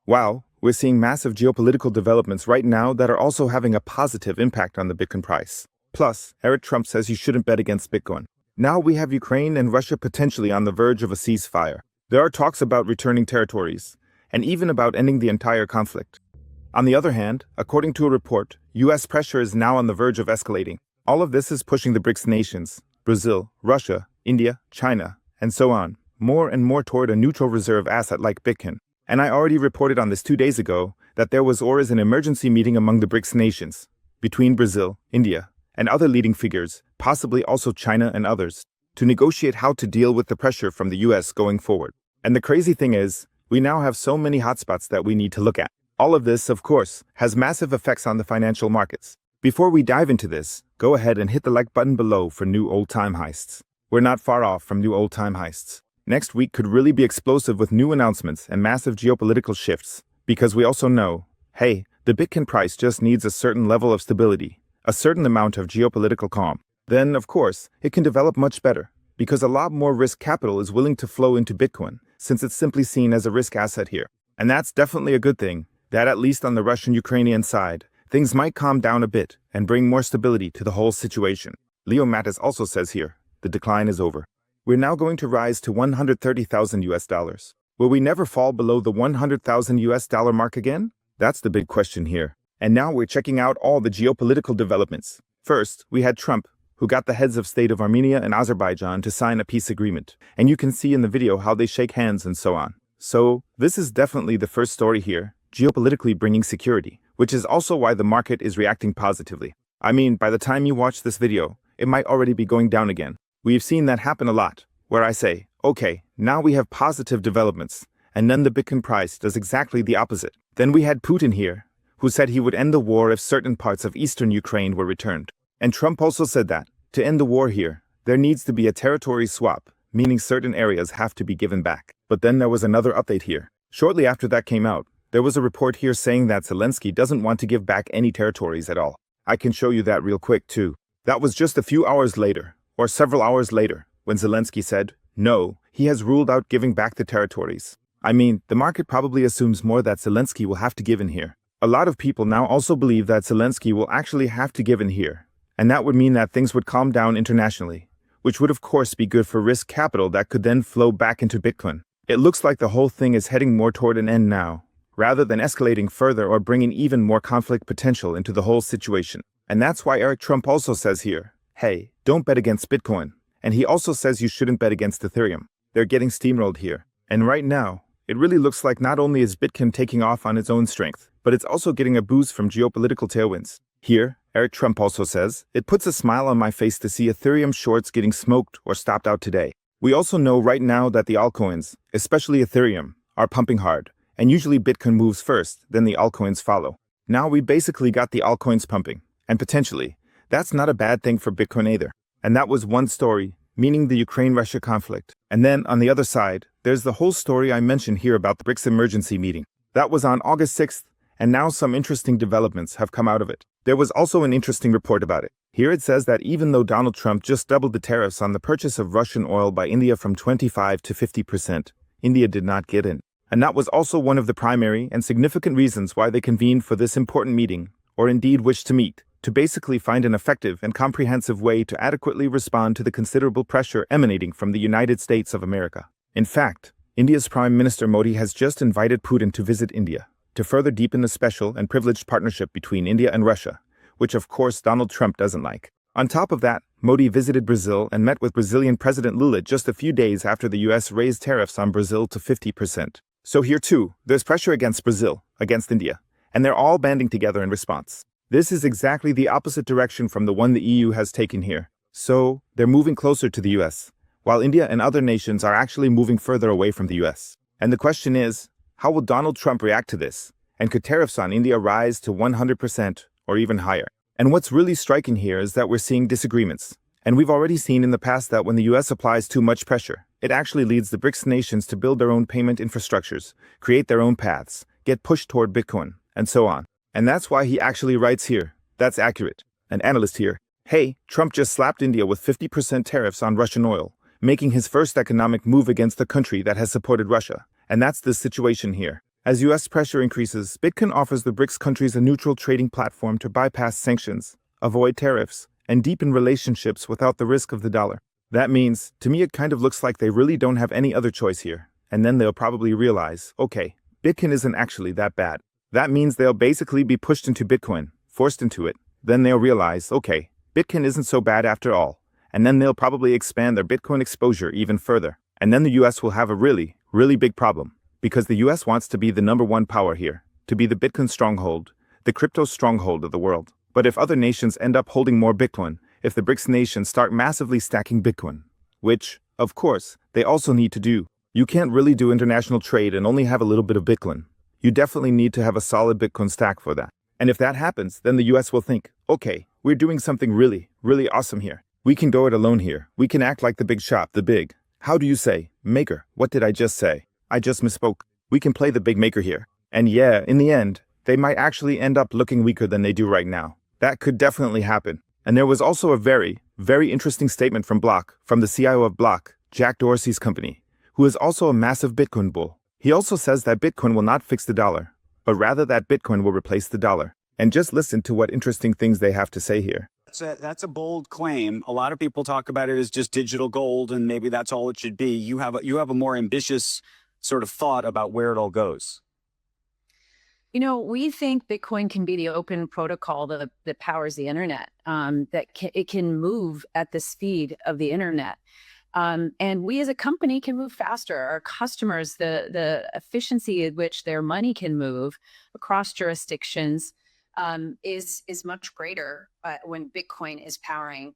Wow, we're seeing massive geopolitical developments right now that are also having a positive impact on the Bitcoin price. Plus, Eric Trump says you shouldn't bet against Bitcoin. Now we have Ukraine and Russia potentially on the verge of a ceasefire. There are talks about returning territories, and even about ending the entire conflict. On the other hand, according to a report, US pressure is now on the verge of escalating. All of this is pushing the BRICS nations, Brazil, Russia, India, China, and so on, more and more toward a neutral reserve asset like Bitcoin. And I already reported on this 2 days ago that there was or is an emergency meeting among the BRICS nations, between Brazil, India, and other leading figures, possibly also China and others, to negotiate how to deal with the pressure from the US going forward. And the crazy thing is, we now have so many hotspots that we need to look at. All of this, of course, has massive effects on the financial markets. Before we dive into this, go ahead and hit the like button below for new old-time heists. We're not far off from new old-time heists. Next week could really be explosive with new announcements and massive geopolitical shifts, because we also know, hey, the Bitcoin price just needs a certain level of stability, a certain amount of geopolitical calm. Then, of course, it can develop much better, because a lot more risk capital is willing to flow into Bitcoin, since it's simply seen as a risk asset here. And that's definitely a good thing, that at least on the Russian-Ukrainian side, things might calm down a bit and bring more stability to the whole situation. Leo Mattis also says here, the decline is over. We're now going to rise to 130,000 US dollars. Will we never fall below the 100,000 US dollar mark again? That's the big question here. And now we're checking out all the geopolitical developments. First, we had Trump, who got the heads of state of Armenia and Azerbaijan to sign a peace agreement. And you can see in the video how they shake hands and so on. So, this is definitely the first story here, geopolitically bringing security, which is also why the market is reacting positively. I mean, by the time you watch this video, it might already be going down again. We've seen that happen a lot, where I say, okay, now we have positive developments, and then the Bitcoin price does exactly the opposite. Then we had Putin here, who said he would end the war if certain parts of eastern Ukraine were returned. And Trump also said that, to end the war here, there needs to be a territory swap, meaning certain areas have to be given back. But then there was another update here. Shortly after that came out, there was a report here saying that Zelensky doesn't want to give back any territories at all. I can show you that real quick too. That was just a few hours later, or several hours later, when Zelensky said, no, he has ruled out giving back the territories. I mean, the market probably assumes more that Zelensky will have to give in here. A lot of people now also believe that Zelensky will actually have to give in here, and that would mean that things would calm down internationally, which would of course be good for risk capital that could then flow back into Bitcoin. It looks like the whole thing is heading more toward an end now, rather than escalating further or bringing even more conflict potential into the whole situation. And that's why Eric Trump also says here, hey, don't bet against Bitcoin. And he also says you shouldn't bet against Ethereum. They're getting steamrolled here. And right now, it really looks like not only is Bitcoin taking off on its own strength, but it's also getting a boost from geopolitical tailwinds. Here, Eric Trump also says, it puts a smile on my face to see Ethereum shorts getting smoked or stopped out today. We also know right now that the altcoins, especially Ethereum, are pumping hard, and usually Bitcoin moves first, then the altcoins follow. Now we basically got the altcoins pumping, and potentially, that's not a bad thing for Bitcoin either. And that was one story, meaning the Ukraine-Russia conflict. And then, on the other side, there's the whole story I mentioned here about the BRICS emergency meeting. That was on August 6th, and now some interesting developments have come out of it. There was also an interesting report about it. Here it says that even though Donald Trump just doubled the tariffs on the purchase of Russian oil by India from 25 to 50%, India did not get in. And that was also one of the primary and significant reasons why they convened for this important meeting, or indeed wished to meet, to basically find an effective and comprehensive way to adequately respond to the considerable pressure emanating from the United States of America. In fact, India's Prime Minister Modi has just invited Putin to visit India, to further deepen the special and privileged partnership between India and Russia, which of course Donald Trump doesn't like. On top of that, Modi visited Brazil and met with Brazilian President Lula just a few days after the US raised tariffs on Brazil to 50%. So here too, there's pressure against Brazil, against India, and they're all banding together in response. This is exactly the opposite direction from the one the EU has taken here. So, they're moving closer to the US, while India and other nations are actually moving further away from the US. And the question is, how will Donald Trump react to this? And could tariffs on India rise to 100% or even higher? And what's really striking here is that we're seeing disagreements. And we've already seen in the past that when the US applies too much pressure, it actually leads the BRICS nations to build their own payment infrastructures, create their own paths, get pushed toward Bitcoin, and so on. And that's why he actually writes here, that's accurate. An analyst here, hey, Trump just slapped India with 50% tariffs on Russian oil, making his first economic move against the country that has supported Russia. And that's the situation here. As US pressure increases, Bitcoin offers the BRICS countries a neutral trading platform to bypass sanctions, avoid tariffs, and deepen relationships without the risk of the dollar. That means, to me, it kind of looks like they really don't have any other choice here. And then they'll probably realize, okay, Bitcoin isn't actually that bad. That means they'll basically be pushed into Bitcoin, forced into it. Then they'll realize, okay, Bitcoin isn't so bad after all. And then they'll probably expand their Bitcoin exposure even further. And then the US will have a really, really big problem. Because the US wants to be the #1 power here, to be the Bitcoin stronghold, the crypto stronghold of the world. But if other nations end up holding more Bitcoin, if the BRICS nations start massively stacking Bitcoin, which, of course, they also need to do, you can't really do international trade and only have a little bit of Bitcoin. You definitely need to have a solid Bitcoin stack for that. And if that happens, then the US will think, okay, we're doing something really, really awesome here. We can go it alone here. We can act like the big shop, the big. How do you say? Maker. What did I just say? I just misspoke. We can play the big maker here. And yeah, in the end, they might actually end up looking weaker than they do right now. That could definitely happen. And there was also a very, very interesting statement from Block, from the CIO of Block, Jack Dorsey's company, who is also a massive Bitcoin bull. He also says that Bitcoin will not fix the dollar, but rather that Bitcoin will replace the dollar. And just listen to what interesting things they have to say here. That's a bold claim. A lot of people talk about it as just digital gold, and maybe that's all it should be. You have a more ambitious sort of thought about where it all goes. You know, we think Bitcoin can be the open protocol that powers the internet, it can move at the speed of the internet. And we as a company can move faster. Our customers, the efficiency at which their money can move across jurisdictions is much greater when Bitcoin is powering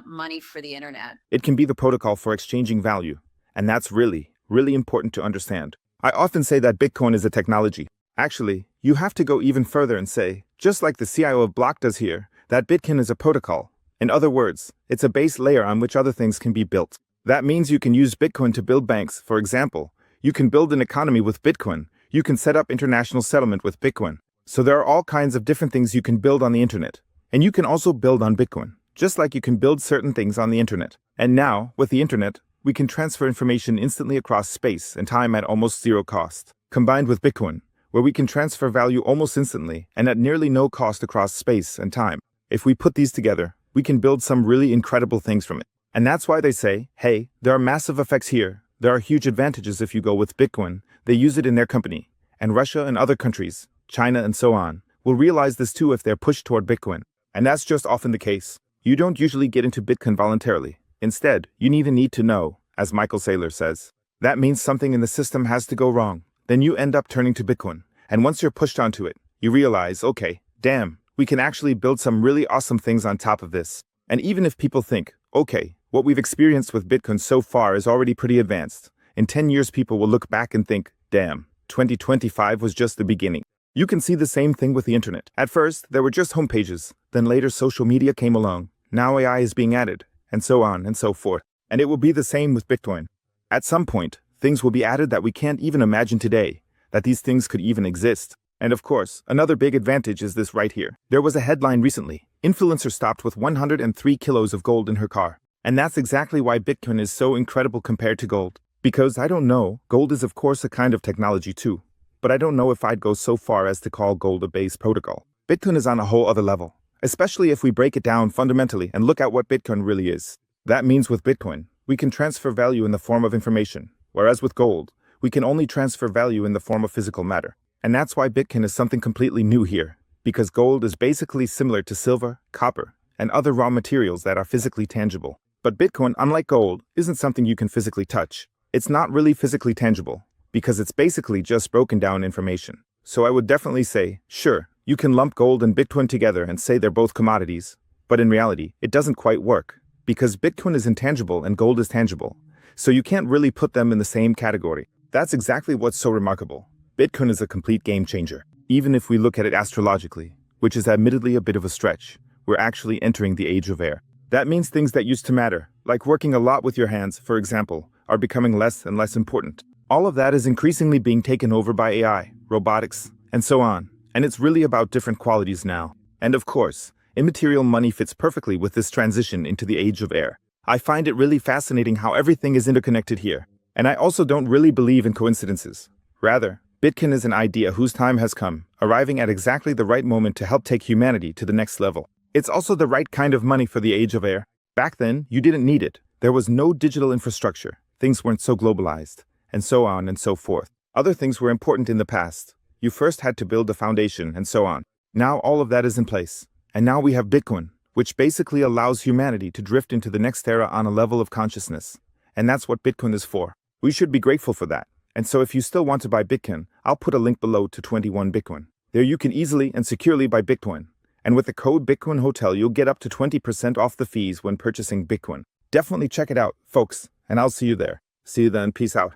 money for the internet. It can be the protocol for exchanging value. And that's really, really important to understand. I often say that Bitcoin is a technology. Actually, you have to go even further and say, just like the CIO of Block does here, that Bitcoin is a protocol. In other words, it's a base layer on which other things can be built. That means you can use Bitcoin to build banks, for example. You can build an economy with Bitcoin. You can set up international settlement with Bitcoin. So there are all kinds of different things you can build on the internet. And you can also build on Bitcoin, just like you can build certain things on the internet. And now, with the internet, we can transfer information instantly across space and time at almost zero cost. Combined with Bitcoin, where we can transfer value almost instantly and at nearly no cost across space and time. If we put these together, we can build some really incredible things from it. And that's why they say, hey, there are massive effects here. There are huge advantages if you go with Bitcoin. They use it in their company. And Russia and other countries, China and so on, will realize this too if they're pushed toward Bitcoin. And that's just often the case. You don't usually get into Bitcoin voluntarily. Instead, you need to know, as Michael Saylor says. That means something in the system has to go wrong. Then you end up turning to Bitcoin. And once you're pushed onto it, you realize, okay, damn, we can actually build some really awesome things on top of this. And even if people think, okay, what we've experienced with Bitcoin so far is already pretty advanced, in 10 years people will look back and think, damn, 2025 was just the beginning. You can see the same thing with the internet. At first, there were just homepages. Then later social media came along. Now AI is being added, and so on and so forth. And it will be the same with Bitcoin. At some point, things will be added that we can't even imagine today, that these things could even exist. And of course, another big advantage is this right here. There was a headline recently. Influencer stopped with 103 kilos of gold in her car. And that's exactly why Bitcoin is so incredible compared to gold. Because I don't know, gold is of course a kind of technology too. But I don't know if I'd go so far as to call gold a base protocol. Bitcoin is on a whole other level. Especially if we break it down fundamentally and look at what Bitcoin really is. That means with Bitcoin, we can transfer value in the form of information. Whereas with gold, we can only transfer value in the form of physical matter. And that's why Bitcoin is something completely new here. Because gold is basically similar to silver, copper, and other raw materials that are physically tangible. But Bitcoin, unlike gold, isn't something you can physically touch. It's not really physically tangible, because it's basically just broken down information. So I would definitely say, sure, you can lump gold and Bitcoin together and say they're both commodities. But in reality, it doesn't quite work. Because Bitcoin is intangible and gold is tangible. So you can't really put them in the same category. That's exactly what's so remarkable. Bitcoin is a complete game changer. Even if we look at it astrologically, which is admittedly a bit of a stretch, we're actually entering the age of air. That means things that used to matter, like working a lot with your hands, for example, are becoming less and less important. All of that is increasingly being taken over by AI, robotics, and so on. And it's really about different qualities now. And of course, immaterial money fits perfectly with this transition into the age of air. I find it really fascinating how everything is interconnected here. And I also don't really believe in coincidences. Rather, Bitcoin is an idea whose time has come, arriving at exactly the right moment to help take humanity to the next level. It's also the right kind of money for the age of air. Back then, you didn't need it. There was no digital infrastructure. Things weren't so globalized, and so on and so forth. Other things were important in the past. You first had to build a foundation, and so on. Now all of that is in place. And now we have Bitcoin, which basically allows humanity to drift into the next era on a level of consciousness. And that's what Bitcoin is for. We should be grateful for that. And so if you still want to buy Bitcoin, I'll put a link below to 21 Bitcoin. There you can easily and securely buy Bitcoin. And with the code Bitcoin Hotel, you'll get up to 20% off the fees when purchasing Bitcoin. Definitely check it out, folks, and I'll see you there. See you then. Peace out.